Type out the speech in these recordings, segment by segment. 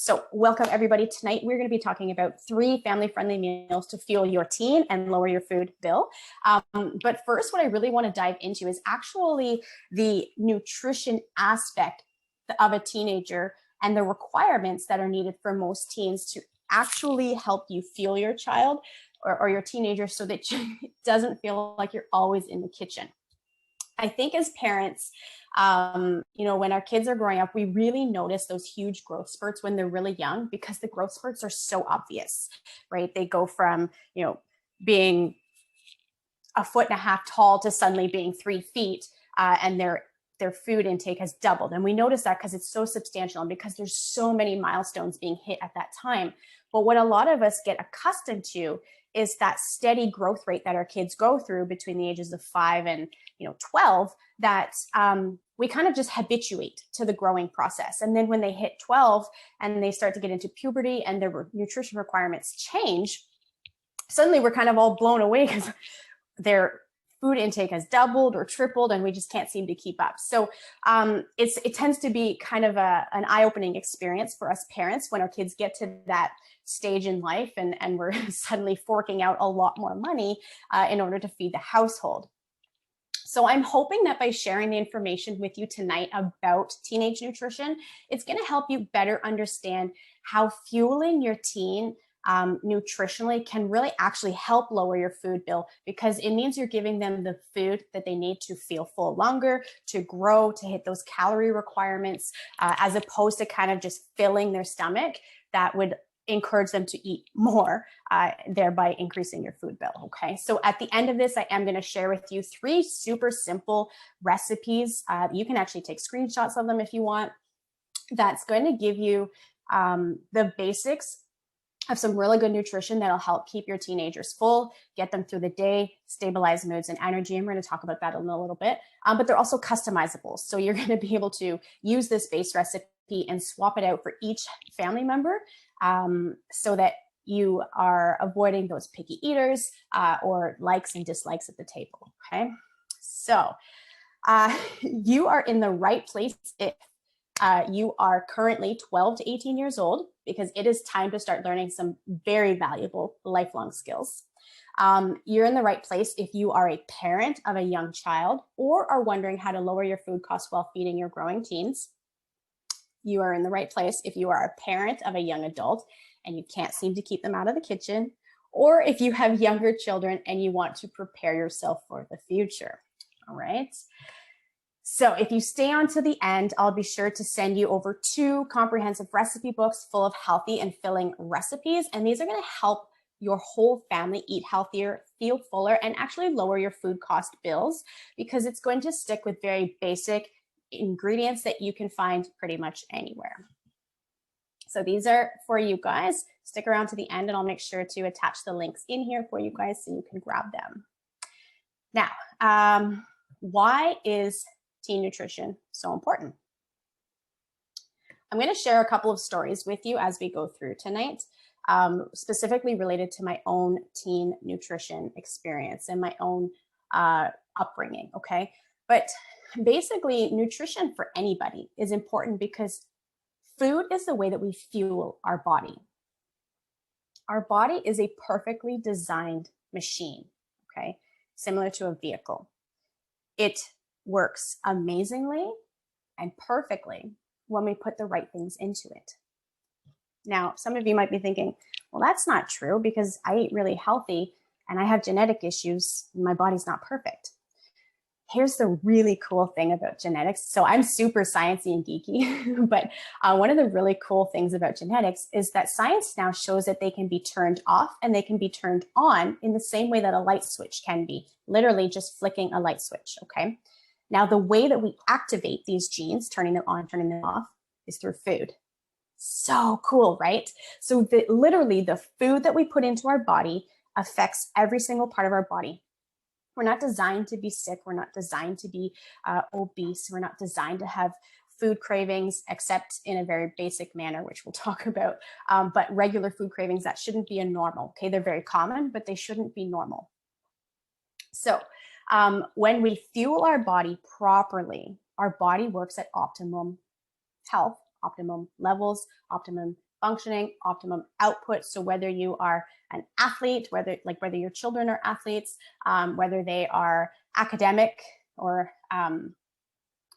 So welcome everybody. Tonight we're going to be talking about 3 family-friendly meals to fuel your teen and lower your food bill. But first, what I really want to dive into is actually the nutrition aspect of a teenager and the requirements that are needed for most teens to actually help you fuel your child or your teenager so that it doesn't feel like you're always in the kitchen. I think as parents, when our kids are growing up, we really notice those huge growth spurts when they're really young because the growth spurts are so obvious, right? They go from, being 1.5 feet tall to suddenly being 3 feet, and their food intake has doubled. And we notice that because it's so substantial and because there's so many milestones being hit at that time. But what a lot of us get accustomed to is that steady growth rate that our kids go through between the ages of 5 and 12, that we kind of just habituate to the growing process. And then when they hit 12 and they start to get into puberty and their nutrition requirements change, suddenly we're kind of all blown away because their food intake has doubled or tripled and we just can't seem to keep up. So it tends to be kind of an eye-opening experience for us parents when our kids get to that stage in life and we're suddenly forking out a lot more money in order to feed the household. So I'm hoping that by sharing the information with you tonight about teenage nutrition, it's going to help you better understand how fueling your teen nutritionally can really actually help lower your food bill, because it means you're giving them the food that they need to feel full longer, to grow, to hit those calorie requirements, as opposed to kind of just filling their stomach that would encourage them to eat more, thereby increasing your food bill. Okay, so at the end of this, I am going to share with you 3 super simple recipes. You can actually take screenshots of them if you want. That's going to give you the basics of some really good nutrition that'll help keep your teenagers full, get them through the day, stabilize moods and energy. And we're going to talk about that in a little bit. But they're also customizable. So you're going to be able to use this base recipe and swap it out for each family member, so that you are avoiding those picky eaters or likes and dislikes at the table. Okay, so you are in the right place if you are currently 12 to 18 years old, because it is time to start learning some very valuable lifelong skills. You're in the right place if you are a parent of a young child or are wondering how to lower your food costs while feeding your growing teens. You are in the right place if you are a parent of a young adult and you can't seem to keep them out of the kitchen, or if you have younger children and you want to prepare yourself for the future. All right. So if you stay on to the end, I'll be sure to send you over 2 comprehensive recipe books full of healthy and filling recipes. And these are going to help your whole family eat healthier, feel fuller, and actually lower your food cost bills, because it's going to stick with very basic ingredients that you can find pretty much anywhere. So these are for you guys. Stick around to the end and I'll make sure to attach the links in here for you guys so you can grab them. Now, why is teen nutrition so important? I'm going to share a couple of stories with you as we go through tonight, specifically related to my own teen nutrition experience and my own upbringing, okay? But basically, nutrition for anybody is important because food is the way that we fuel our body. Our body is a perfectly designed machine, okay? Similar to a vehicle. It works amazingly and perfectly when we put the right things into it. Now, some of you might be thinking, well, that's not true because I eat really healthy and I have genetic issues and my body's not perfect. Here's the really cool thing about genetics. So I'm super sciencey and geeky, but one of the really cool things about genetics is that science now shows that they can be turned off and they can be turned on in the same way that a light switch can be, literally just flicking a light switch, okay? Now, the way that we activate these genes, turning them on, turning them off, is through food. So cool, right? So literally the food that we put into our body affects every single part of our body. We're not designed to be sick. We're not designed to be obese. We're not designed to have food cravings, except in a very basic manner, which we'll talk about. But regular food cravings, that shouldn't be a normal. Okay, they're very common, but they shouldn't be normal. So when we fuel our body properly, our body works at optimum health, optimum levels, optimum functioning, optimum output. So whether you are an athlete, whether your children are athletes, whether they are academic or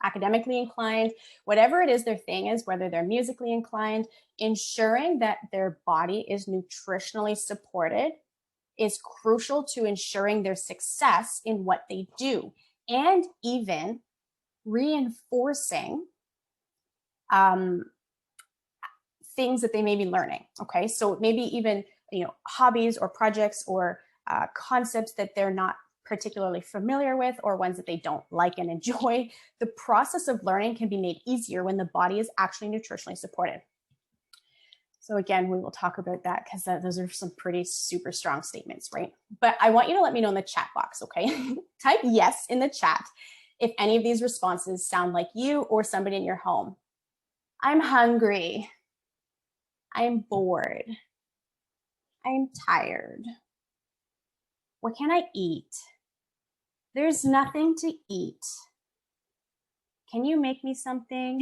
academically inclined, whatever it is their thing is, whether they're musically inclined, ensuring that their body is nutritionally supported is crucial to ensuring their success in what they do, and even reinforcing things that they may be learning. Okay, so maybe even hobbies or projects or concepts that they're not particularly familiar with, or ones that they don't like and enjoy. The process of learning can be made easier when the body is actually nutritionally supported. So again, we will talk about that because those are some pretty super strong statements, right? But I want you to let me know in the chat box, okay? Type yes in the chat if any of these responses sound like you or somebody in your home. I'm hungry. I'm bored. I'm tired. What can I eat? There's nothing to eat. Can you make me something?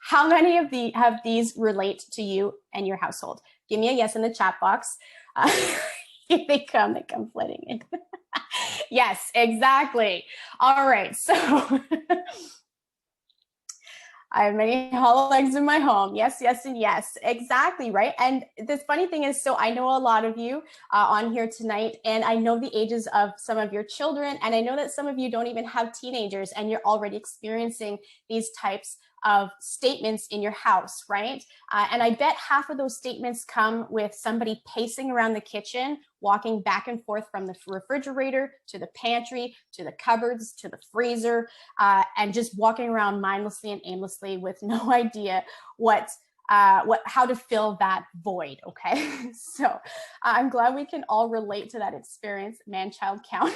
How many of these relate to you and your household? Give me a yes in the chat box. Here they come flooding in. Yes, exactly. All right, so I have many hollow eggs in my home. Yes, yes, and yes. Exactly, right? And the funny thing is, so I know a lot of you on here tonight, and I know the ages of some of your children, and I know that some of you don't even have teenagers, and you're already experiencing these types of statements in your house, right? And I bet half of those statements come with somebody pacing around the kitchen, walking back and forth from the refrigerator to the pantry, to the cupboards, to the freezer, and just walking around mindlessly and aimlessly with no idea how to fill that void, okay? So I'm glad we can all relate to that experience. Man-child count.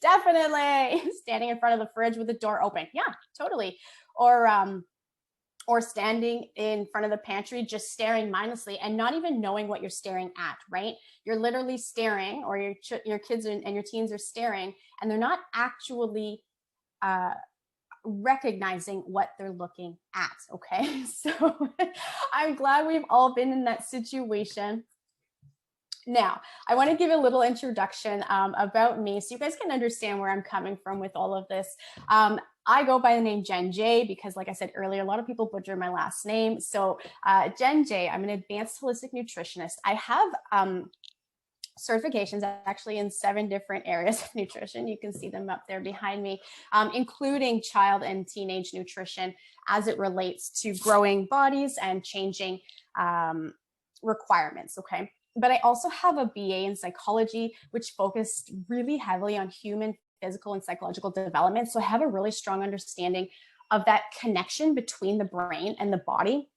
Definitely. Standing in front of the fridge with the door open. Yeah, totally. Or standing in front of the pantry, just staring mindlessly and not even knowing what you're staring at, right? You're literally staring, or your kids and your teens are staring, and they're not actually recognizing what they're looking at, okay? So I'm glad we've all been in that situation. Now, I want to give a little introduction about me so you guys can understand where I'm coming from with all of this. I go by the name Jenn J because, like I said earlier, a lot of people butcher my last name. So Jenn J, I'm an advanced holistic nutritionist. I have certifications actually in 7 different areas of nutrition. You can see them up there behind me, including child and teenage nutrition as it relates to growing bodies and changing requirements, okay? But I also have a BA in psychology, which focused really heavily on human physical and psychological development. So I have a really strong understanding of that connection between the brain and the body,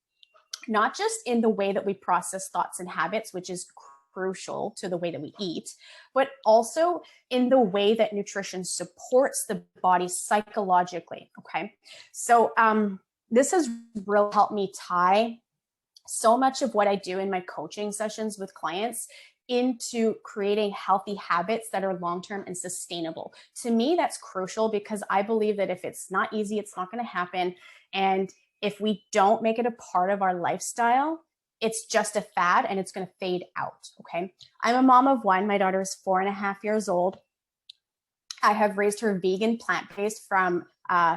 not just in the way that we process thoughts and habits, which is crucial to the way that we eat, but also in the way that nutrition supports the body psychologically, okay? So this has really helped me tie so much of what I do in my coaching sessions with clients into creating healthy habits that are long-term and sustainable. To me, that's crucial because I believe that if it's not easy, it's not going to happen. And if we don't make it a part of our lifestyle, it's just a fad and it's going to fade out, okay? I'm a mom of 1. My daughter is 4.5 years old. I have raised her vegan plant-based from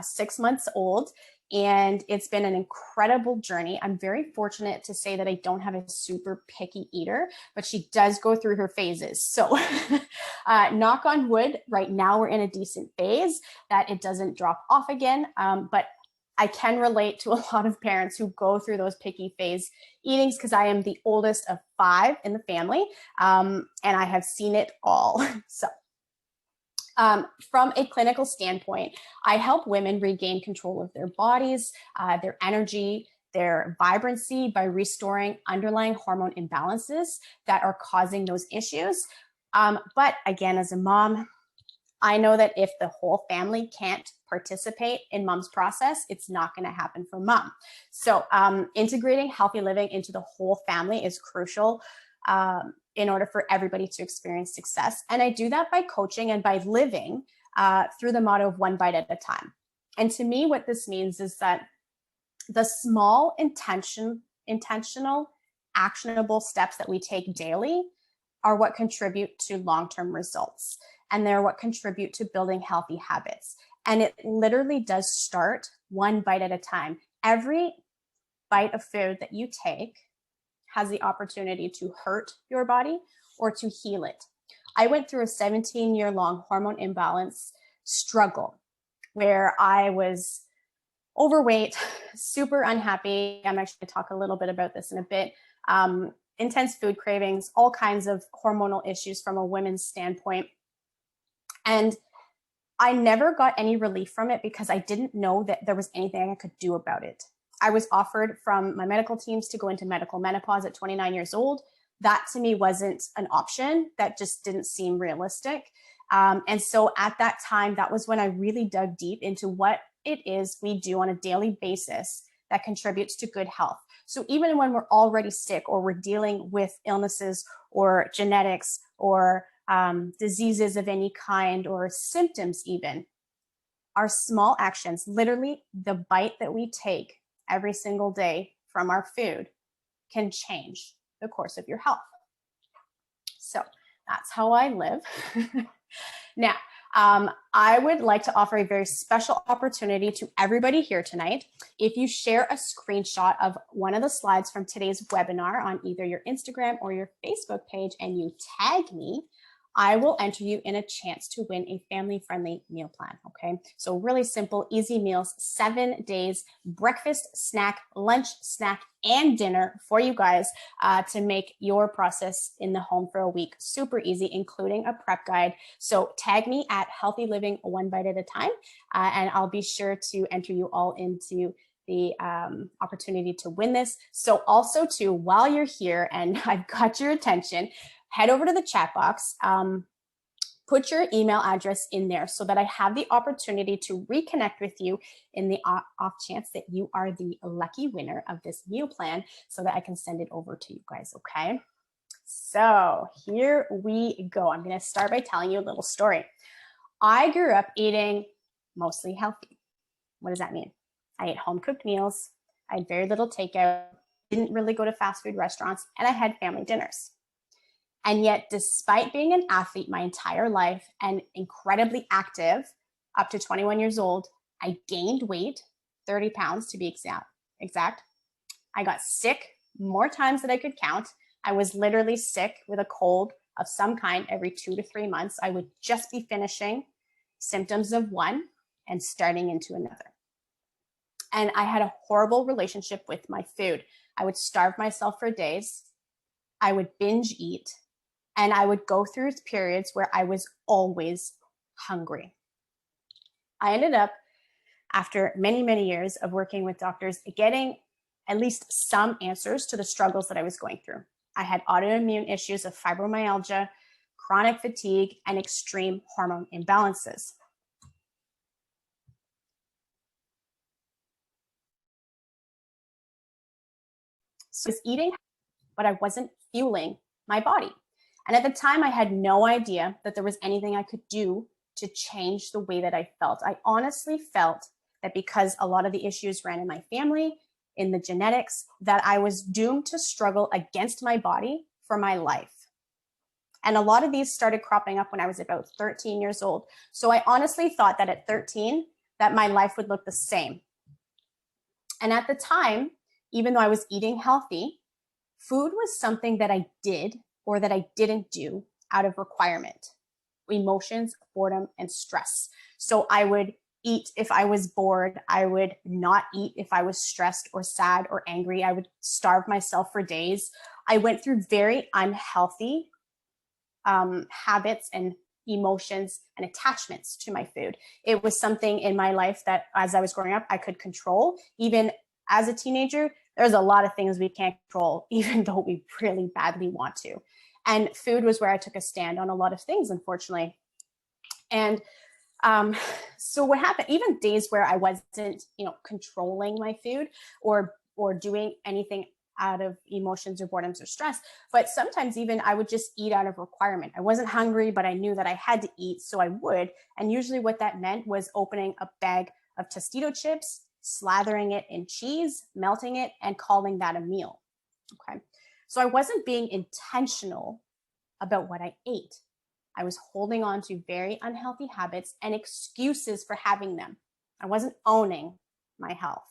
6 months old. And it's been an incredible journey. I'm very fortunate to say that I don't have a super picky eater, but she does go through her phases. So knock on wood, right now we're in a decent phase that it doesn't drop off again. But I can relate to a lot of parents who go through those picky phase eatings because I am the oldest of 5 in the family, and I have seen it all. So from a clinical standpoint, I help women regain control of their bodies, their energy, their vibrancy by restoring underlying hormone imbalances that are causing those issues. But again, as a mom, I know that if the whole family can't participate in mom's process, it's not going to happen for mom. So integrating healthy living into the whole family is crucial in order for everybody to experience success. And I do that by coaching and by living through the motto of 1 bite at a time. And to me, what this means is that the small intention intentional, actionable steps that we take daily are what contribute to long-term results. And they're what contribute to building healthy habits. And it literally does start one bite at a time. Every bite of food that you take has the opportunity to hurt your body or to heal it. I went through a 17-year-long hormone imbalance struggle where I was overweight, super unhappy. I'm actually going to talk a little bit about this in a bit. Intense food cravings, all kinds of hormonal issues from a women's standpoint. And I never got any relief from it because I didn't know that there was anything I could do about it. I was offered from my medical teams to go into medical menopause at 29 years old. That to me wasn't an option. That just didn't seem realistic. And so at that time, that was when I really dug deep into what it is we do on a daily basis that contributes to good health. So even when we're already sick or we're dealing with illnesses or genetics or diseases of any kind or symptoms even, our small actions, literally the bite that we take every single day from our food, can change the course of your health. So that's how I live. Now, I would like to offer a very special opportunity to everybody here tonight. If you share a screenshot of one of the slides from today's webinar on either your Instagram or your Facebook page and you tag me, I will enter you in a chance to win a family-friendly meal plan, okay? So really simple, easy meals, 7 days, breakfast, snack, lunch, snack, and dinner for you guys to make your process in the home for a week super easy, including a prep guide. So tag me at Healthy Living One Bite at a Time, and I'll be sure to enter you all into the opportunity to win this. So also too, while you're here and I've got your attention, head over to the chat box, put your email address in there so that I have the opportunity to reconnect with you in the off chance that you are the lucky winner of this meal plan so that I can send it over to you guys, okay? So here we go. I'm gonna start by telling you a little story. I grew up eating mostly healthy. What does that mean? I ate home-cooked meals, I had very little takeout, didn't really go to fast food restaurants, and I had family dinners. And yet, despite being an athlete my entire life and incredibly active up to 21 years old, I gained weight, 30 pounds to be exact. I got sick more times than I could count. I was literally sick with a cold of some kind every 2 to 3 months. I would just be finishing symptoms of one and starting into another. And I had a horrible relationship with my food. I would starve myself for days. I would binge eat. And I would go through periods where I was always hungry. I ended up, after many, many years of working with doctors, getting at least some answers to the struggles that I was going through. I had autoimmune issues of fibromyalgia, chronic fatigue, and extreme hormone imbalances. So I was eating, but I wasn't fueling my body. And at the time, I had no idea that there was anything I could do to change the way that I felt. I honestly felt that because a lot of the issues ran in my family, in the genetics, that I was doomed to struggle against my body for my life. And a lot of these started cropping up when I was about 13 years old. So I honestly thought that at 13, that my life would look the same. And at the time, even though I was eating healthy, food was something that I did or that I didn't do out of requirement, emotions, boredom, and stress. So I would eat if I was bored. I would not eat if I was stressed or sad or angry. I would starve myself for days. I went through very unhealthy habits and emotions and attachments to my food. It was something in my life that as I was growing up, I could control. Even as a teenager, there's a lot of things we can't control, even though we really badly want to. And food was where I took a stand on a lot of things, unfortunately. And so what happened, even days where I wasn't, controlling my food or doing anything out of emotions or boredoms or stress, but sometimes even I would just eat out of requirement. I wasn't hungry, but I knew that I had to eat, so I would. And usually what that meant was opening a bag of Tostito chips slathering it in cheese, melting it, and calling that a meal. Okay. So I wasn't being intentional about what I ate. I was holding on to very unhealthy habits and excuses for having them. I wasn't owning my health.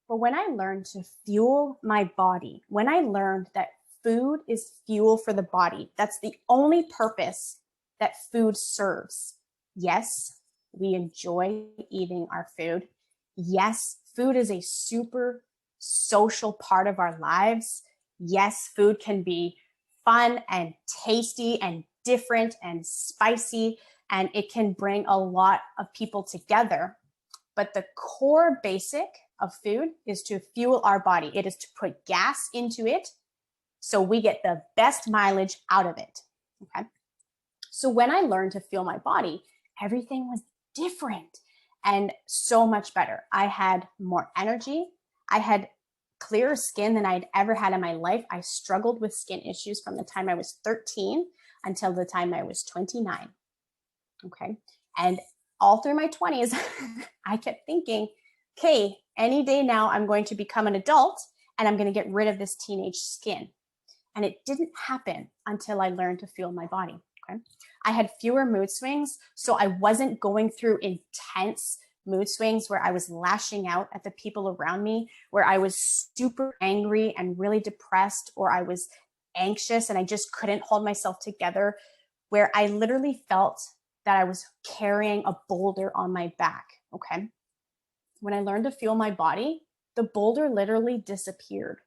But when I learned to fuel my body, when I learned that food is fuel for the body, that's the only purpose that food serves. Yes, we enjoy eating our food. Yes, food is a super social part of our lives. Yes, food can be fun and tasty and different and spicy, and it can bring a lot of people together. But the core basic of food is to fuel our body. It is to put gas into it so we get the best mileage out of it. Okay. So when I learned to fuel my body, everything was different and so much better. I had more energy. I had clearer skin than I'd ever had in my life. I struggled with skin issues from the time I was 13 until the time I was 29. Okay. And all through my 20s, I kept thinking, okay, any day now I'm going to become an adult and I'm going to get rid of this teenage skin. And it didn't happen until I learned to fuel my body. Okay. I had fewer mood swings, so I wasn't going through intense mood swings where I was lashing out at the people around me, where I was super angry and really depressed, or I was anxious and I just couldn't hold myself together, where I literally felt that I was carrying a boulder on my back. Okay. When I learned to fuel my body, the boulder literally disappeared.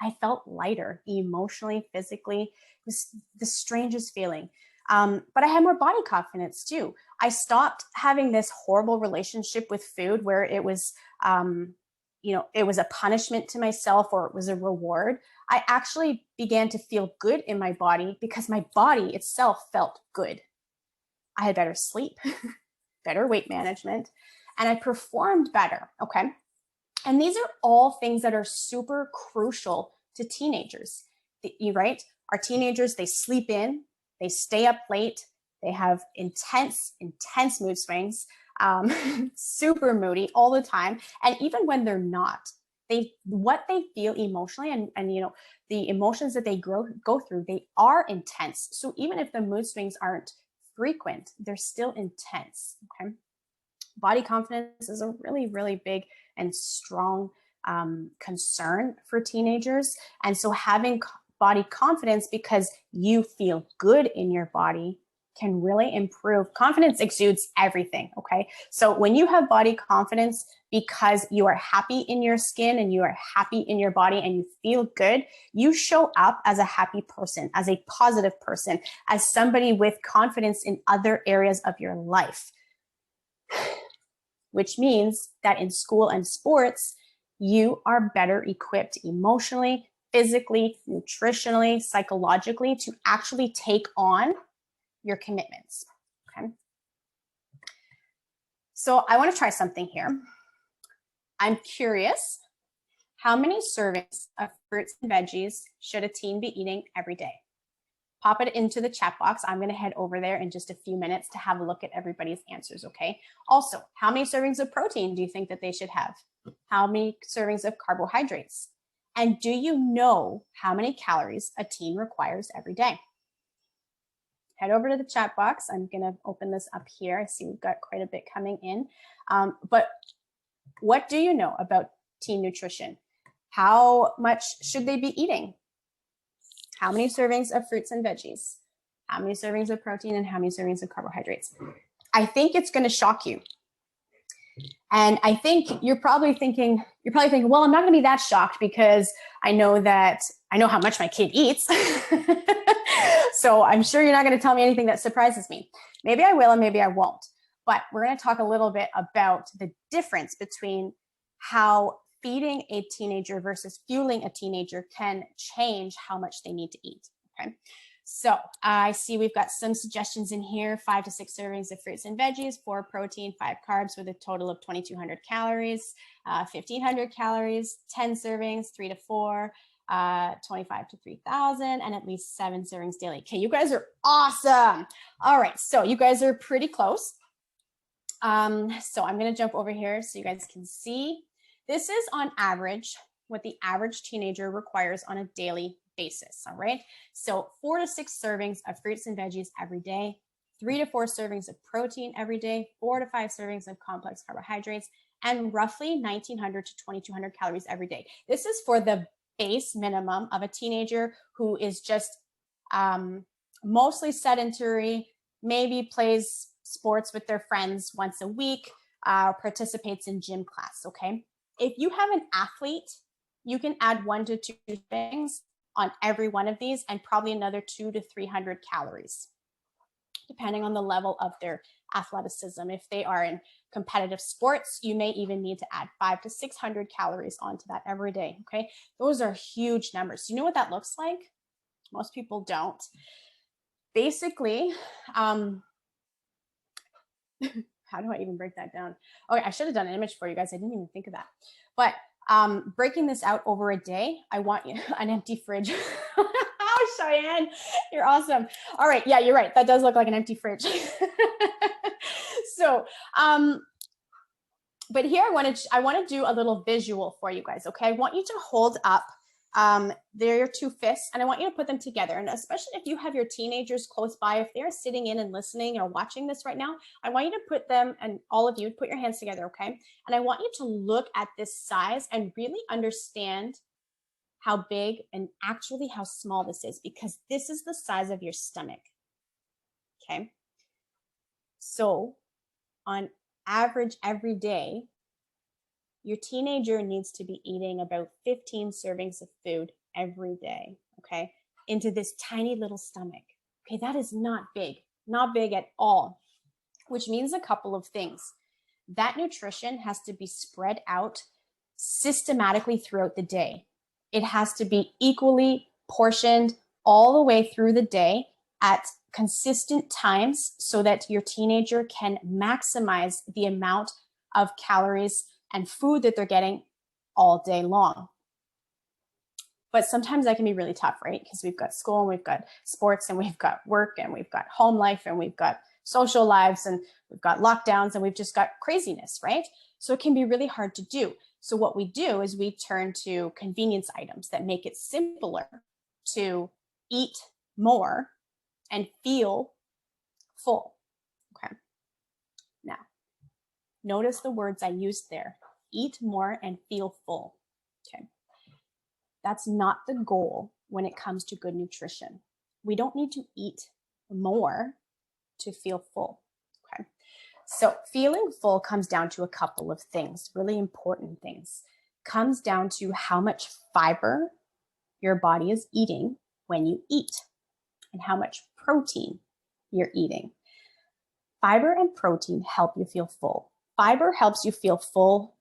I felt lighter emotionally, physically. It was the strangest feeling. But I had more body confidence too. I stopped having this horrible relationship with food where it was, it was a punishment to myself or it was a reward. I actually began to feel good in my body because my body itself felt good. I had better sleep, better weight management, and I performed better. Okay. And these are all things that are super crucial to teenagers, right? Our teenagers, they sleep in, they stay up late, they have intense mood swings, super moody all the time. And even when they're not, what they feel emotionally and the emotions that they go through, they are intense. So even if the mood swings aren't frequent, they're still intense. Okay. Body confidence is a really, really big and strong concern for teenagers. And so having body confidence because you feel good in your body can really improve. Confidence exudes everything. Okay. So when you have body confidence because you are happy in your skin and you are happy in your body and you feel good, you show up as a happy person, as a positive person, as somebody with confidence in other areas of your life. Which means that in school and sports, you are better equipped emotionally, physically, nutritionally, psychologically to actually take on your commitments. Okay. So I want to try something here. I'm curious, how many servings of fruits and veggies should a teen be eating every day? Pop it into the chat box. I'm going to head over there in just a few minutes to have a look at everybody's answers, okay? Also, how many servings of protein do you think that they should have? How many servings of carbohydrates? And do you know how many calories a teen requires every day? Head over to the chat box. I'm going to open this up here. I see we've got quite a bit coming in. But what do you know about teen nutrition? How much should they be eating? How many servings of fruits and veggies? How many servings of protein and how many servings of carbohydrates? I think it's going to shock you. And I think you're probably thinking, well, I'm not going to be that shocked because I know how much my kid eats. So I'm sure you're not going to tell me anything that surprises me. Maybe I will and maybe I won't. But we're going to talk a little bit about the difference between how feeding a teenager versus fueling a teenager can change how much they need to eat. Okay. So I see we've got some suggestions in here, 5 to 6 servings of fruits and veggies, 4 protein, 5 carbs with a total of 2,200 calories, 1,500 calories, 10 servings, 3 to 4, 25 to 3,000, and at least 7 servings daily. Okay, you guys are awesome. All right, so you guys are pretty close. So I'm going to jump over here so you guys can see. This is on average what the average teenager requires on a daily basis. All right. So 4 to 6 servings of fruits and veggies every day, 3 to 4 servings of protein every day, 4 to 5 servings of complex carbohydrates, and roughly 1,900 to 2,200 calories every day. This is for the base minimum of a teenager who is just mostly sedentary, maybe plays sports with their friends once a week, participates in gym class, okay? If you have an athlete, you can add 1 to 2 things on every one of these and probably another 200 to 300 calories, depending on the level of their athleticism. If they are in competitive sports, you may even need to add 500 to 600 calories onto that every day, okay? Those are huge numbers. You know what that looks like? Most people don't. Basically, how do I even break that down? Okay, I should have done an image for you guys. I didn't even think of that. But breaking this out over a day, I want you an empty fridge. Oh, Cheyenne, you're awesome. All right, yeah, you're right. That does look like an empty fridge. So, but here I want to do a little visual for you guys. Okay, I want you to hold up your 2 fists, and I want you to put them together. And especially if you have your teenagers close by, if they're sitting in and listening or watching this right now, I want you to put them, and all of you put your hands together, okay? And I want you to look at this size and really understand how big and actually how small this is, because this is the size of your stomach, okay? So on average every day, your teenager needs to be eating about 15 servings of food every day, okay, into this tiny little stomach. Okay, that is not big at all, which means a couple of things. That nutrition has to be spread out systematically throughout the day. It has to be equally portioned all the way through the day at consistent times so that your teenager can maximize the amount of calories and food that they're getting all day long. But sometimes that can be really tough, right? Because we've got school and we've got sports and we've got work and we've got home life and we've got social lives and we've got lockdowns and we've just got craziness, right? So it can be really hard to do. So what we do is we turn to convenience items that make it simpler to eat more and feel full, okay? Now, notice the words I used there. Eat more and feel full, okay? That's not the goal when it comes to good nutrition. We don't need to eat more to feel full, okay? So feeling full comes down to a couple of things, really important things. Comes down to how much fiber your body is eating when you eat and how much protein you're eating. Fiber and protein help you feel full. Fiber helps you feel full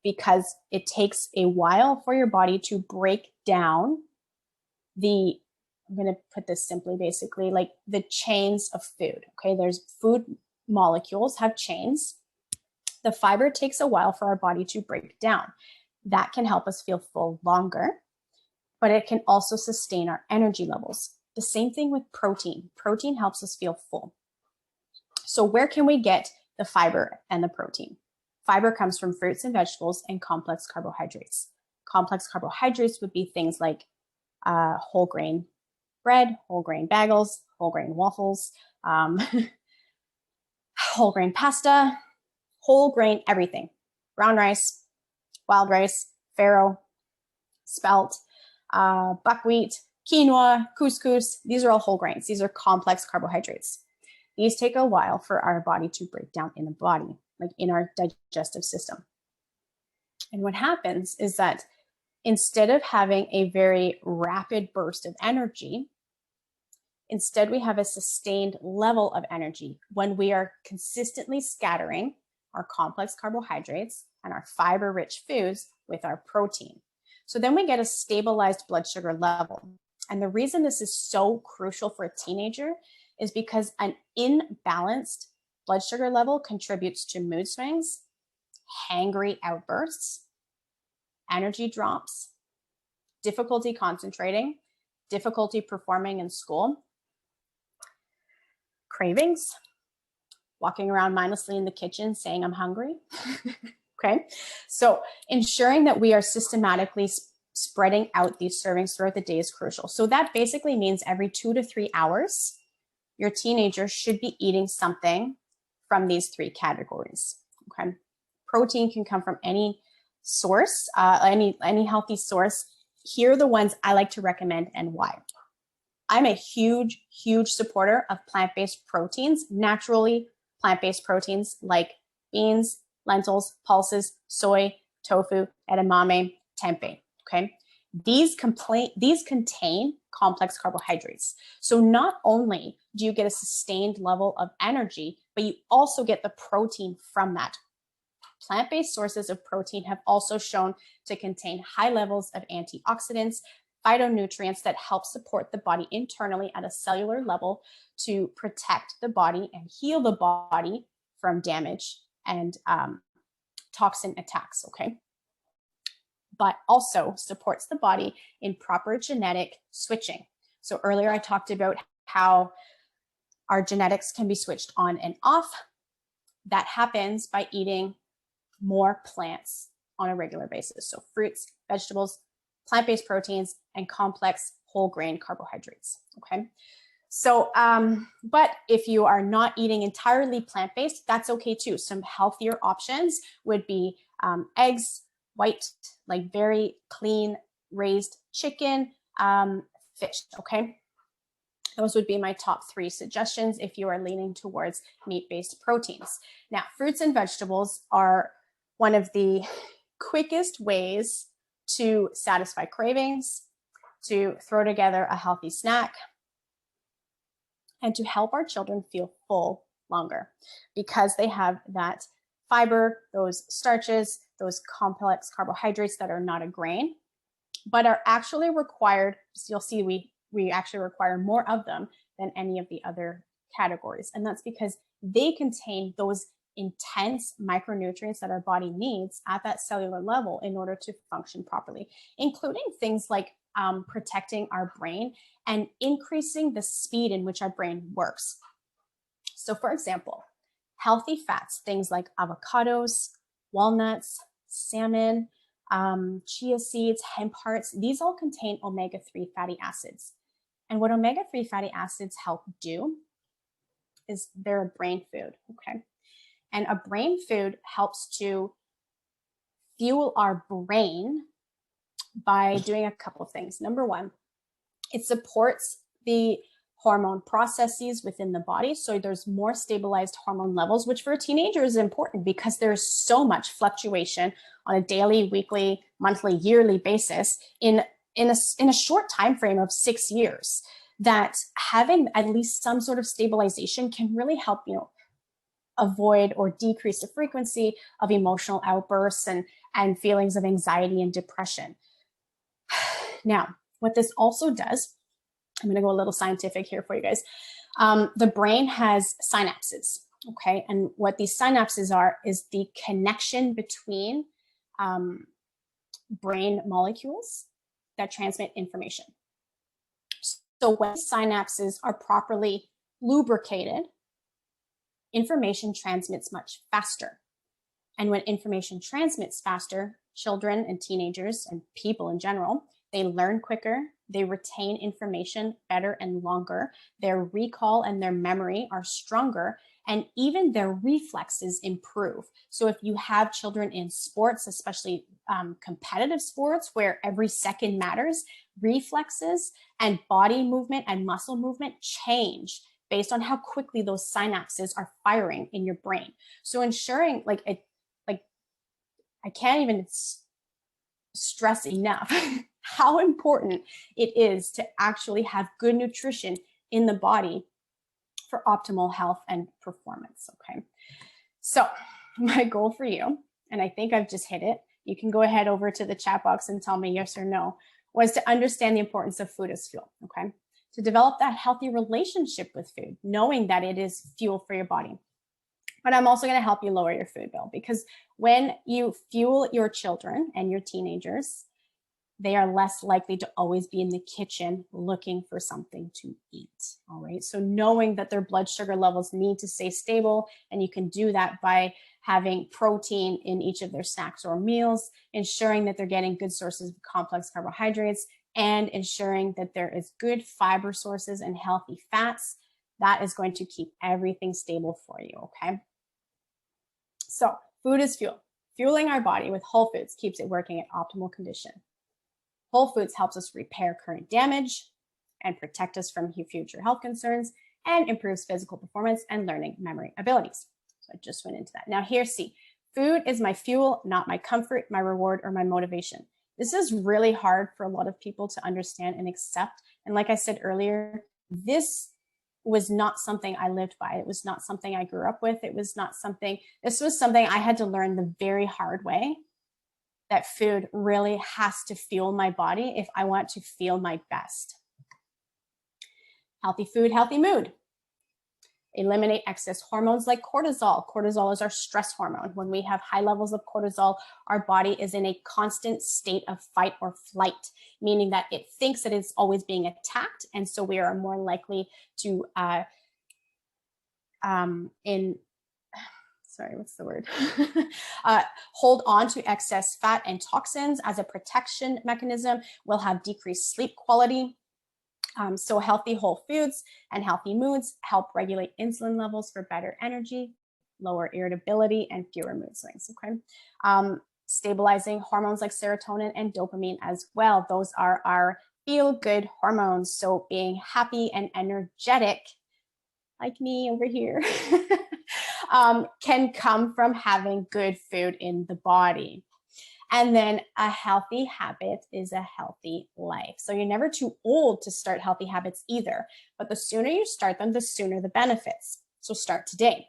because it takes a while for your body to break down I'm going to put this simply, basically, like the chains of food. Okay, there's food molecules have chains. The fiber takes a while for our body to break down. That can help us feel full longer, but it can also sustain our energy levels. The same thing with protein. Protein helps us feel full. So where can we get the fiber and the protein? Fiber comes from fruits and vegetables and complex carbohydrates. Complex carbohydrates would be things like whole grain bread, whole grain bagels, whole grain waffles, whole grain pasta, whole grain everything. Brown rice, wild rice, farro, spelt, buckwheat, quinoa, couscous. These are all whole grains. These are complex carbohydrates. These take a while for our body to break down in the body, like in our digestive system. And what happens is that instead of having a very rapid burst of energy, instead we have a sustained level of energy when we are consistently scattering our complex carbohydrates and our fiber-rich foods with our protein. So then we get a stabilized blood sugar level. And the reason this is so crucial for a teenager is because an imbalanced blood sugar level contributes to mood swings, hangry outbursts, energy drops, difficulty concentrating, difficulty performing in school, cravings, walking around mindlessly in the kitchen saying, I'm hungry. Okay. So ensuring that we are systematically spreading out these servings throughout the day is crucial. So that basically means every 2 to 3 hours, your teenager should be eating something from these 3 categories. Okay. Protein can come from any source, any healthy source. Here are the ones I like to recommend and why. I'm a huge, huge supporter of plant-based proteins, naturally plant-based proteins like beans, lentils, pulses, soy, tofu, edamame, tempeh, okay? These contain complex carbohydrates. So not only do you get a sustained level of energy, but you also get the protein from that. Plant-based sources of protein have also shown to contain high levels of antioxidants, phytonutrients that help support the body internally at a cellular level to protect the body and heal the body from damage and toxin attacks, okay? But also supports the body in proper genetic switching. So earlier I talked about how our genetics can be switched on and off. That happens by eating more plants on a regular basis. So fruits, vegetables, plant-based proteins, and complex whole grain carbohydrates, okay? So, but if you are not eating entirely plant-based, that's okay too. Some healthier options would be eggs, white, like very clean raised chicken, fish, okay? Those would be my top 3 suggestions if you are leaning towards meat-based proteins. Now, fruits and vegetables are one of the quickest ways to satisfy cravings, to throw together a healthy snack, and to help our children feel full longer because they have that fiber, those starches, those complex carbohydrates that are not a grain, but are actually required. So you'll see we actually require more of them than any of the other categories. And that's because they contain those intense micronutrients that our body needs at that cellular level in order to function properly, including things like protecting our brain and increasing the speed in which our brain works. So for example, healthy fats, things like avocados, walnuts, salmon, chia seeds, hemp hearts, these all contain omega-3 fatty acids. And what omega-3 fatty acids help do is they're a brain food, okay? And a brain food helps to fuel our brain by doing a couple of things. Number one, it supports the hormone processes within the body. So there's more stabilized hormone levels, which for a teenager is important because there's so much fluctuation on a daily, weekly, monthly, yearly basis in a short time frame of 6 years, that having at least some sort of stabilization can really help, avoid or decrease the frequency of emotional outbursts and feelings of anxiety and depression. Now, what this also does, I'm going to go a little scientific here for you guys. The brain has synapses, okay? And what these synapses are is the connection between brain molecules that transmit information. So when synapses are properly lubricated, information transmits much faster. And when information transmits faster, children and teenagers and people in general, they learn quicker, they retain information better and longer, their recall and their memory are stronger, and even their reflexes improve. So if you have children in sports, especially competitive sports where every second matters, reflexes and body movement and muscle movement change based on how quickly those synapses are firing in your brain. So ensuring, I can't even stress enough how important it is to actually have good nutrition in the body for optimal health and performance, okay? So my goal for you, and I think I've just hit it, you can go ahead over to the chat box and tell me yes or no, was to understand the importance of food as fuel, okay? To develop that healthy relationship with food, knowing that it is fuel for your body. But I'm also going to help you lower your food bill, because when you fuel your children and your teenagers, they are less likely to always be in the kitchen looking for something to eat. All right. So knowing that their blood sugar levels need to stay stable, and you can do that by having protein in each of their snacks or meals, ensuring that they're getting good sources of complex carbohydrates, and ensuring that there is good fiber sources and healthy fats. That is going to keep everything stable for you. Okay. So food is fuel. Fueling our body with whole foods keeps it working at optimal condition. Whole foods helps us repair current damage and protect us from future health concerns, and improves physical performance and learning memory abilities. So I just went into that. Now here, see, food is my fuel, not my comfort, my reward, or my motivation. This is really hard for a lot of people to understand and accept. And like I said earlier, this was not something I lived by. It was not something I grew up with. This was something I had to learn the very hard way, that food really has to fuel my body if I want to feel my best. Healthy food, healthy mood. Eliminate excess hormones like cortisol. Cortisol is our stress hormone. When we have high levels of cortisol, our body is in a constant state of fight or flight, meaning that it thinks that it's always being attacked. And so we are more likely to, hold on to excess fat and toxins as a protection mechanism. We'll have decreased sleep quality. So healthy whole foods and healthy moods help regulate insulin levels for better energy, lower irritability, and fewer mood swings. Okay. Stabilizing hormones like serotonin and dopamine as well. Those are our feel-good hormones. So being happy and energetic, like me over here, can come from having good food in the body. And then a healthy habit is a healthy life. So you're never too old to start healthy habits either, but the sooner you start them, the sooner the benefits. So start today.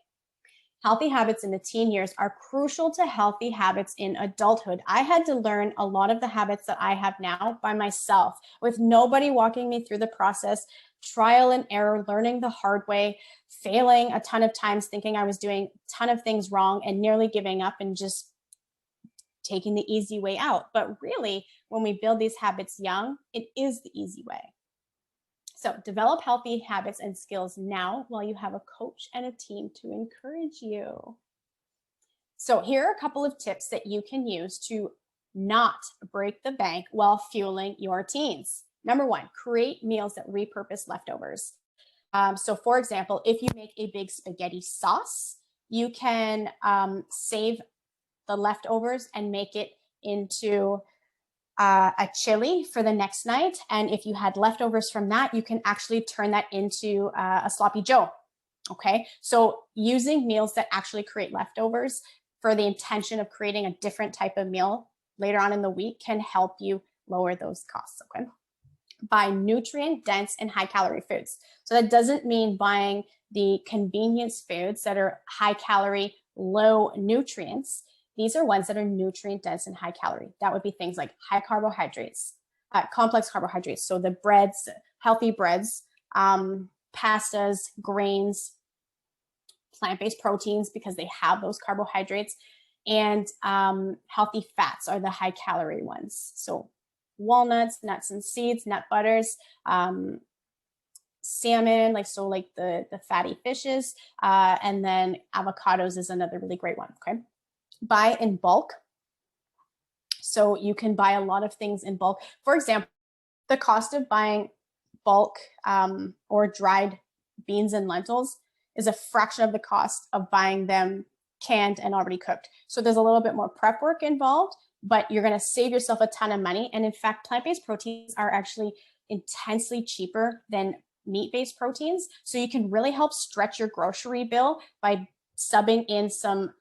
Healthy habits in the teen years are crucial to healthy habits in adulthood. I had to learn a lot of the habits that I have now by myself, with nobody walking me through the process, trial and error, learning the hard way, failing a ton of times, thinking I was doing a ton of things wrong and nearly giving up and just taking the easy way out. But really, when we build these habits young, it is the easy way. So develop healthy habits and skills now while you have a coach and a team to encourage you. So here are a couple of tips that you can use to not break the bank while fueling your teens. Number one, create meals that repurpose leftovers. So for example, if you make a big spaghetti sauce, you can save the leftovers and make it into a chili for the next night. And if you had leftovers from that, you can actually turn that into a sloppy joe. Okay, so using meals that actually create leftovers for the intention of creating a different type of meal later on in the week can help you lower those costs. Okay, buy nutrient dense and high calorie foods. So that doesn't mean buying the convenience foods that are high calorie, low nutrients. These are ones that are nutrient dense and high calorie. That would be things like high carbohydrates, complex carbohydrates. So the breads, healthy breads, pastas, grains, plant-based proteins, because they have those carbohydrates, and healthy fats are the high calorie ones. So walnuts, nuts and seeds, nut butters, salmon, like the fatty fishes, and then avocados is another really great one. Okay. Buy in bulk. So you can buy a lot of things in bulk. For example, the cost of buying bulk or dried beans and lentils is a fraction of the cost of buying them canned and already cooked. So there's a little bit more prep work involved, but you're going to save yourself a ton of money. And in fact, plant-based proteins are actually intensely cheaper than meat-based proteins. So you can really help stretch your grocery bill by subbing in some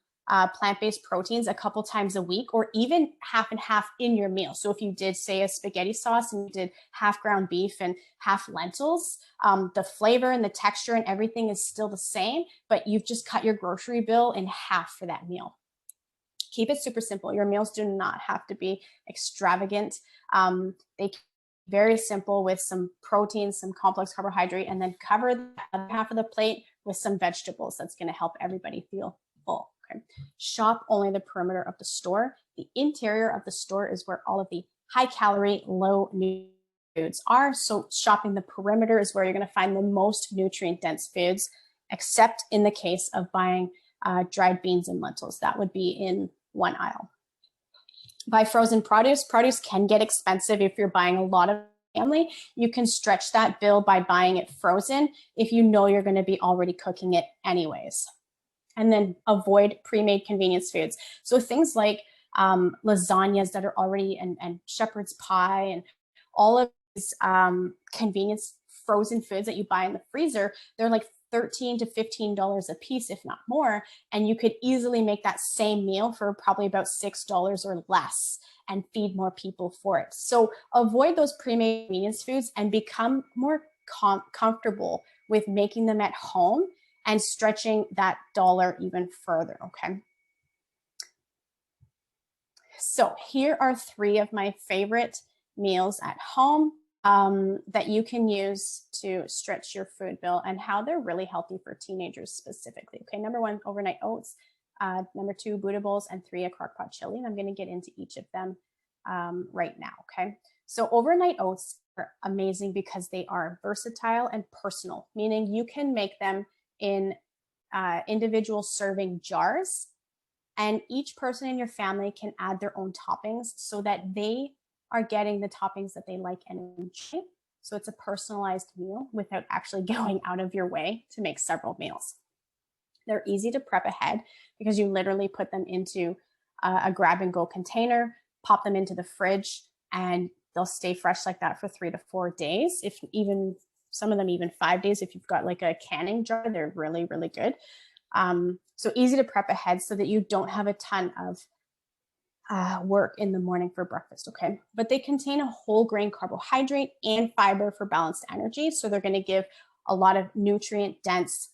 plant-based proteins a couple times a week, or even half and half in your meal. So if you did, say, a spaghetti sauce and you did half ground beef and half lentils, the flavor and the texture and everything is still the same, but you've just cut your grocery bill in half for that meal. Keep it super simple. Your meals do not have to be extravagant. They can be very simple with some protein, some complex carbohydrate, and then cover the other half of the plate with some vegetables. That's going to help everybody feel full. Okay. Shop only the perimeter of the store. The interior of the store is where all of the high calorie, low nutrient foods are. So shopping the perimeter is where you're going to find the most nutrient dense foods, except in the case of buying dried beans and lentils. That would be in one aisle. Buy frozen produce. Produce can get expensive if you're buying a lot of family. You can stretch that bill by buying it frozen if you know you're going to be already cooking it anyways. And then avoid pre-made convenience foods. So things like lasagnas that are already, and shepherd's pie, and all of these convenience frozen foods that you buy in the freezer, they're like $13 to $15 a piece, if not more. And you could easily make that same meal for probably about $6 or less and feed more people for it. So avoid those pre-made convenience foods and become more comfortable with making them at home and stretching that dollar even further, okay? So here are 3 of my favorite meals at home that you can use to stretch your food bill, and how they're really healthy for teenagers specifically. Okay, number 1, overnight oats. Number 2, Buddha bowls, and 3, a crock pot chili. And I'm going to get into each of them right now. Okay, so overnight oats are amazing because they are versatile and personal, meaning you can make them in individual serving jars, and each person in your family can add their own toppings so that they are getting the toppings that they like and enjoy. So it's a personalized meal without actually going out of your way to make several meals. They're easy to prep ahead because you literally put them into a grab and go container, pop them into the fridge, and they'll stay fresh like that for 3 to 4 days. If even some of them even 5 days, if you've got like a canning jar, they're really, really good. So easy to prep ahead so that you don't have a ton of work in the morning for breakfast, okay? But they contain a whole grain carbohydrate and fiber for balanced energy. So they're gonna give a lot of nutrient dense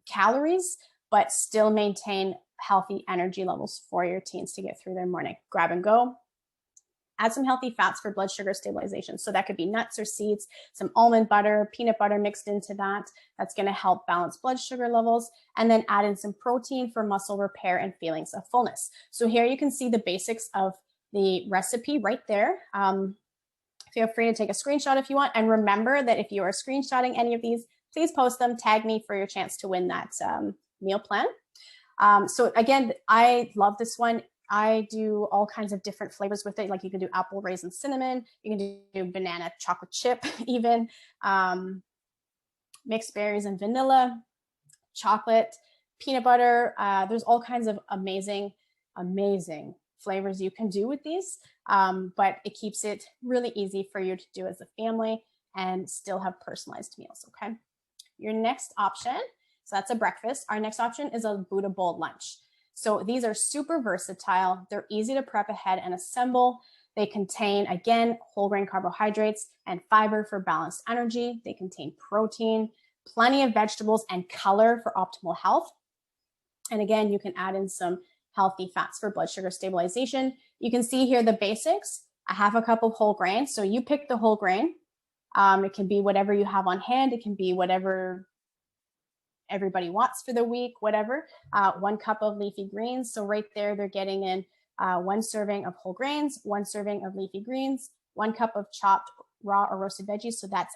calories, but still maintain healthy energy levels for your teens to get through their morning. Grab and go. Add some healthy fats for blood sugar stabilization. So that could be nuts or seeds, some almond butter, peanut butter mixed into that. That's going to help balance blood sugar levels. And then add in some protein for muscle repair and feelings of fullness. So here you can see the basics of the recipe right there. Feel free to take a screenshot if you want. And remember that if you are screenshotting any of these, please post them, tag me for your chance to win that meal plan. So again, I love this one. I do all kinds of different flavors with it. Like you can do apple, raisin, cinnamon. You can do banana, chocolate chip, even mixed berries and vanilla, chocolate, peanut butter. There's all kinds of amazing, amazing flavors you can do with these. But it keeps it really easy for you to do as a family and still have personalized meals, okay? Your next option, so that's a breakfast. Our next option is a Buddha bowl lunch. So these are super versatile. They're easy to prep ahead and assemble. They contain, again, whole grain carbohydrates and fiber for balanced energy. They contain protein, plenty of vegetables, and color for optimal health. And again, you can add in some healthy fats for blood sugar stabilization. You can see here the basics. I have a cup of whole grain. So you pick the whole grain. It can be whatever you have on hand. It can be whatever everybody wants for the week, whatever. 1 cup of leafy greens. So right there, they're getting in 1 serving of whole grains, 1 serving of leafy greens, 1 cup of chopped raw or roasted veggies. So that's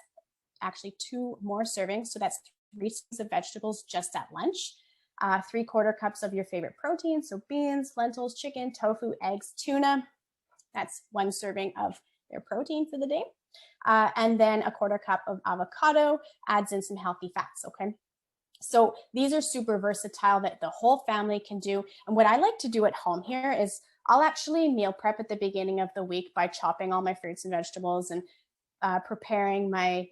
actually 2 more servings. So that's 3 servings of vegetables just at lunch. 3/4 cups of your favorite protein. So beans, lentils, chicken, tofu, eggs, tuna. That's 1 serving of their protein for the day. And then 1/4 cup of avocado adds in some healthy fats, okay? So these are super versatile that the whole family can do. And what I like to do at home here is I'll actually meal prep at the beginning of the week by chopping all my fruits and vegetables and preparing my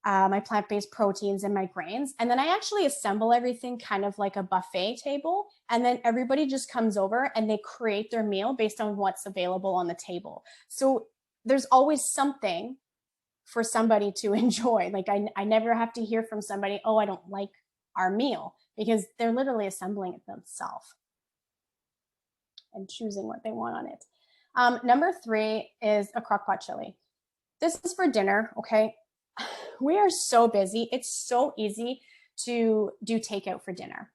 my plant-based proteins and my grains. And then I actually assemble everything kind of like a buffet table. And then everybody just comes over and they create their meal based on what's available on the table. So there's always something for somebody to enjoy. Like I never have to hear from somebody, oh, I don't like our meal, because they're literally assembling it themselves and choosing what they want on it. Number 3 is a crock pot chili. This is for dinner, okay? We are so busy. It's so easy to do takeout for dinner.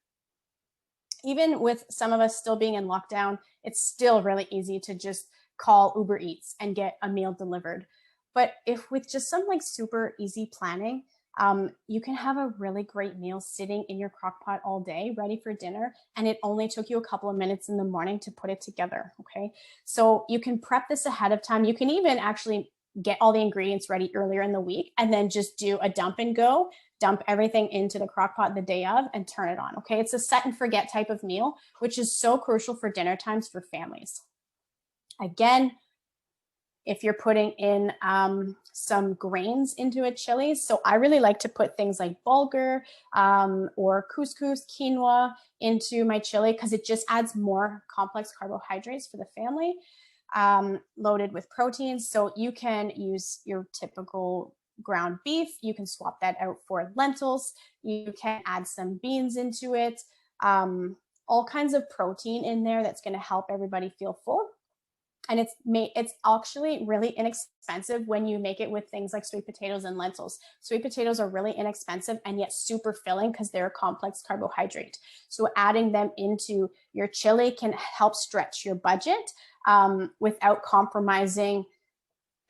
Even with some of us still being in lockdown, it's still really easy to just call Uber Eats and get a meal delivered. But if with just some like super easy planning, you can have a really great meal sitting in your crock pot all day, ready for dinner. And it only took you a couple of minutes in the morning to put it together. Okay. So you can prep this ahead of time. You can even actually get all the ingredients ready earlier in the week and then just do a dump and go, dump everything into the crock pot the day of and turn it on. Okay. It's a set and forget type of meal, which is so crucial for dinner times for families. Again, if you're putting in some grains into a chili. So I really like to put things like bulgur or couscous, quinoa into my chili because it just adds more complex carbohydrates for the family, loaded with proteins. So you can use your typical ground beef. You can swap that out for lentils. You can add some beans into it. All kinds of protein in there that's going to help everybody feel full. And it's actually really inexpensive when you make it with things like sweet potatoes and lentils. Sweet potatoes are really inexpensive and yet super filling because they're a complex carbohydrate. So adding them into your chili can help stretch your budget without compromising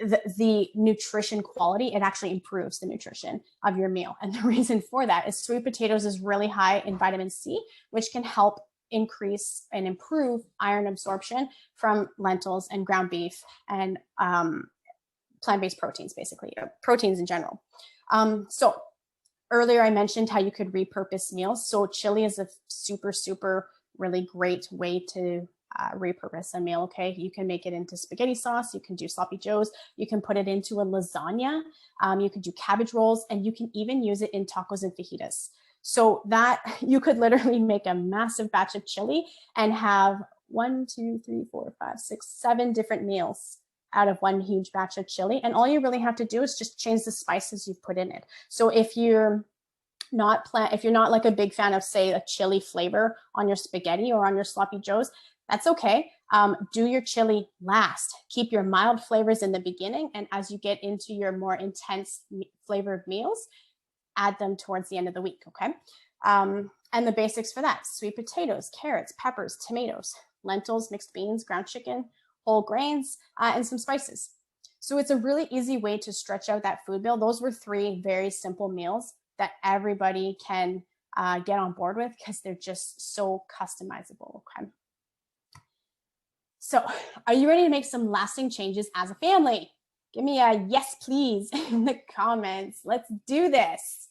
the nutrition quality. It actually improves the nutrition of your meal. And the reason for that is sweet potatoes is really high in vitamin C, which can help increase and improve iron absorption from lentils and ground beef and plant-based proteins, basically, proteins in general. So earlier I mentioned how you could repurpose meals. So chili is a super really great way to repurpose a meal. Okay, you can make it into spaghetti sauce, you can do sloppy joes, you can put it into a lasagna, you can do cabbage rolls, and you can even use it in tacos and fajitas. So that you could literally make a massive batch of chili and have 1, 2, 3, 4, 5, 6, 7 different meals out of one huge batch of chili. And all you really have to do is just change the spices you've put in it. So if you're not like a big fan of, say, a chili flavor on your spaghetti or on your sloppy joes, that's okay. Do your chili last. Keep your mild flavors in the beginning. And as you get into your more intense flavored meals, add them towards the end of the week, okay? And the basics for that: sweet potatoes, carrots, peppers, tomatoes, lentils, mixed beans, ground chicken, whole grains, and some spices. So it's a really easy way to stretch out that food bill. Those were 3 very simple meals that everybody can get on board with because they're just so customizable, okay? So are you ready to make some lasting changes as a family? Give me a yes, please, in the comments. Let's do this.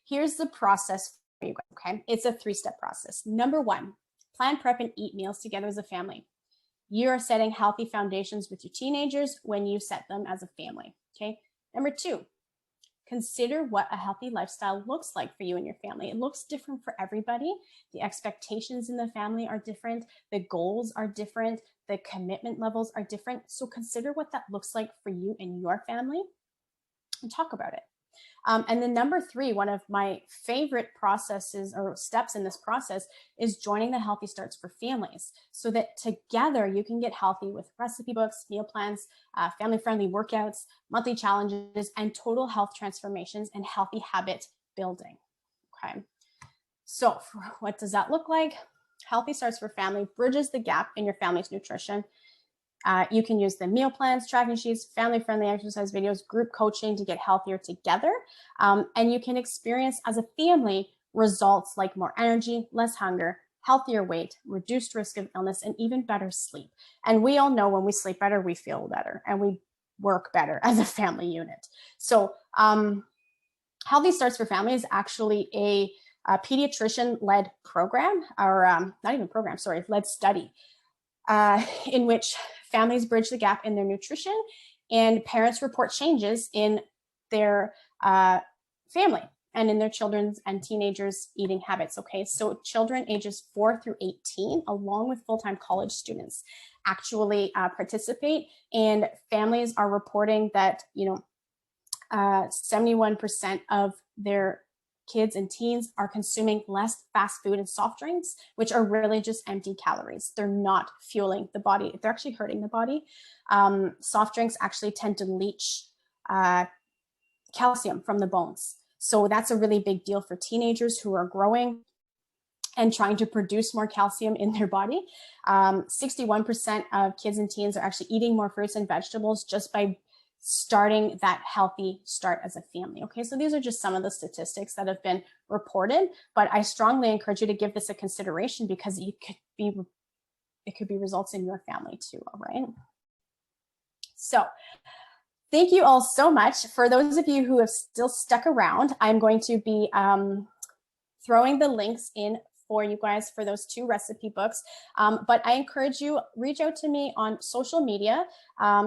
Here's the process for you, okay? It's a 3-step process. Number 1, plan, prep, and eat meals together as a family. You are setting healthy foundations with your teenagers when you set them as a family, okay? Number 2, consider what a healthy lifestyle looks like for you and your family. It looks different for everybody. The expectations in the family are different. The goals are different. The commitment levels are different. So consider what that looks like for you and your family and talk about it. And then number 3, one of my favorite processes or steps in this process is joining the Healthy Starts for Families so that together you can get healthy with recipe books, meal plans, family-friendly workouts, monthly challenges, and total health transformations and healthy habit building. Okay. So what does that look like? Healthy Starts for Family bridges the gap in your family's nutrition. You can use the meal plans, tracking sheets, family-friendly exercise videos, group coaching to get healthier together. And you can experience as a family results like more energy, less hunger, healthier weight, reduced risk of illness, and even better sleep. And we all know when we sleep better, we feel better and we work better as a family unit. So Healthy Starts for Family is actually a pediatrician-led program, or not even program, sorry, led study in which families bridge the gap in their nutrition and parents report changes in their family and in their children's and teenagers' eating habits, okay? So children ages 4 through 18, along with full-time college students, actually participate, and families are reporting that, 71% of their kids and teens are consuming less fast food and soft drinks, which are really just empty calories. They're not fueling the body. They're actually hurting the body. Soft drinks actually tend to leach calcium from the bones. So that's a really big deal for teenagers who are growing. and trying to produce more calcium in their body. 61% of kids and teens are actually eating more fruits and vegetables just by starting that healthy start as a family. Okay, so these are just some of the statistics that have been reported, but I strongly encourage you to give this a consideration because it could be results in your family too. All right. So thank you all so much. For those of you who have still stuck around, I'm going to be throwing the links in for you guys for those 2 recipe books. But I encourage you, reach out to me on social media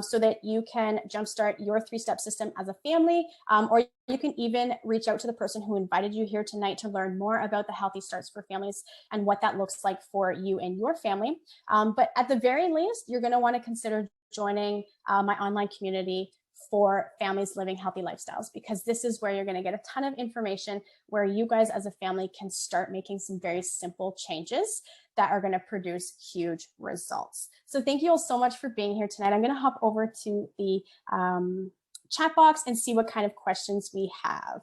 so that you can jumpstart your 3-step system as a family, or you can even reach out to the person who invited you here tonight to learn more about the Healthy Starts for Families and what that looks like for you and your family. But at the very least, you're going to want to consider joining my online community for families living healthy lifestyles, because this is where you're going to get a ton of information where you guys as a family can start making some very simple changes that are going to produce huge results. So thank you all so much for being here tonight. I'm going to hop over to the chat box and see what kind of questions we have.